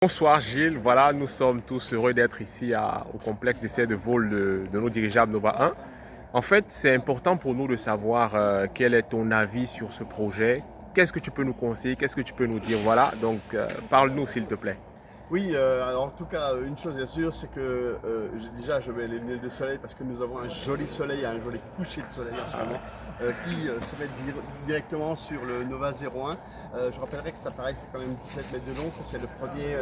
Bonsoir Gilles, voilà, nous sommes tous heureux d'être ici au complexe d'essai de vol de nos dirigeables Nova 1. En fait, c'est important pour nous de savoir quel est ton avis sur ce projet. Qu'est-ce que tu peux nous conseiller? Qu'est-ce que tu peux nous dire? Voilà, donc parle-nous s'il te plaît. Oui, alors en tout cas, une chose est sûre, c'est que déjà je mets les lunettes de soleil parce que nous avons un joli soleil, un joli coucher de soleil en ce moment qui se met directement sur le Nova 01. Je rappellerai que cet appareil fait quand même 17 mètres de long, que c'est le premier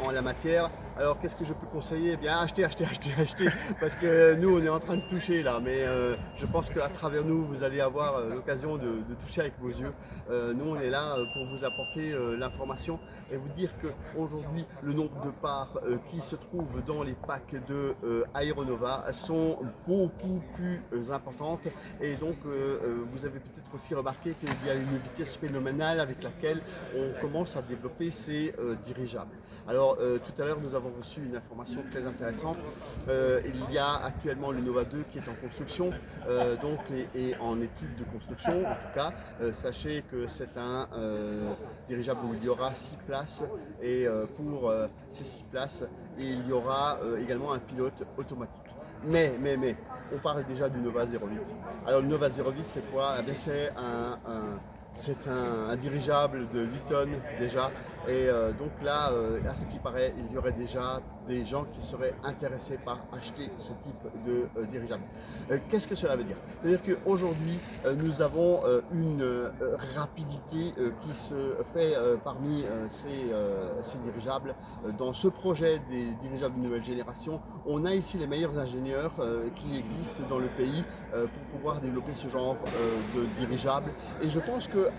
en la matière. Alors qu'est-ce que je peux conseiller? Eh bien, achetez, parce que nous on est en train de toucher là, mais je pense qu'à travers nous, vous allez avoir l'occasion de toucher avec vos yeux. Nous on est là pour vous apporter l'information et vous dire qu'aujourd'hui, le nombre de parts qui se trouvent dans les packs de Aeronova sont beaucoup plus importantes et donc vous avez peut-être aussi remarqué qu'il y a une vitesse phénoménale avec laquelle on commence à développer ces dirigeables. Alors tout à l'heure nous avons reçu une information très intéressante. Il y a actuellement le Nova 2 qui est en construction et en étude de construction. En tout cas, sachez que c'est un dirigeable où il y aura 6 places et pour ces 6 places, il y aura également un pilote automatique. Mais, on parle déjà du Nova 08. Alors le Nova 08, c'est quoi? Eh bien, c'est un dirigeable de 8 tonnes déjà. Et donc là, à ce qui paraît, il y aurait déjà des gens qui seraient intéressés par acheter ce type de dirigeable. Qu'est-ce que cela veut dire? C'est-à-dire qu'aujourd'hui, nous avons une rapidité qui se fait parmi ces dirigeables. Dans ce projet des dirigeables de nouvelle génération, on a ici les meilleurs ingénieurs qui existent dans le pays pour pouvoir développer ce genre de dirigeable. Et je pense que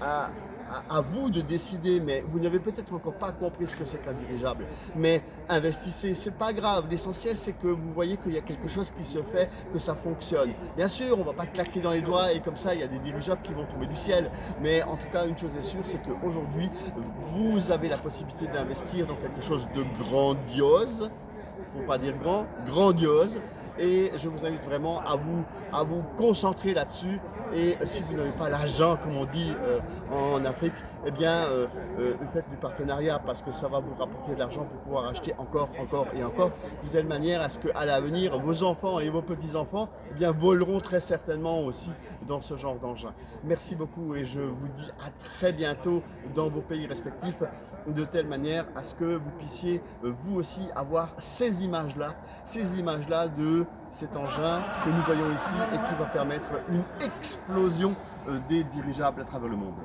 à vous de décider, mais vous n'avez peut-être encore pas compris ce que c'est qu'un dirigeable. Mais investissez, c'est pas grave. L'essentiel, c'est que vous voyez qu'il y a quelque chose qui se fait, que ça fonctionne. Bien sûr, on va pas claquer dans les doigts et comme ça, il y a des dirigeables qui vont tomber du ciel. Mais en tout cas, une chose est sûre, c'est qu'aujourd'hui, vous avez la possibilité d'investir dans quelque chose de grandiose, pour pas dire grand, grandiose. Et je vous invite vraiment à vous concentrer là-dessus. Et si vous n'avez pas l'argent, comme on dit en Afrique, eh bien, faites du partenariat parce que ça va vous rapporter de l'argent pour pouvoir acheter encore et encore, de telle manière à ce qu'à l'avenir, vos enfants et vos petits-enfants eh bien, voleront très certainement aussi dans ce genre d'engin. Merci beaucoup et je vous dis à très bientôt dans vos pays respectifs, de telle manière à ce que vous puissiez vous aussi avoir ces images-là de cet engin que nous voyons ici et qui va permettre une explosion des dirigeables à travers le monde.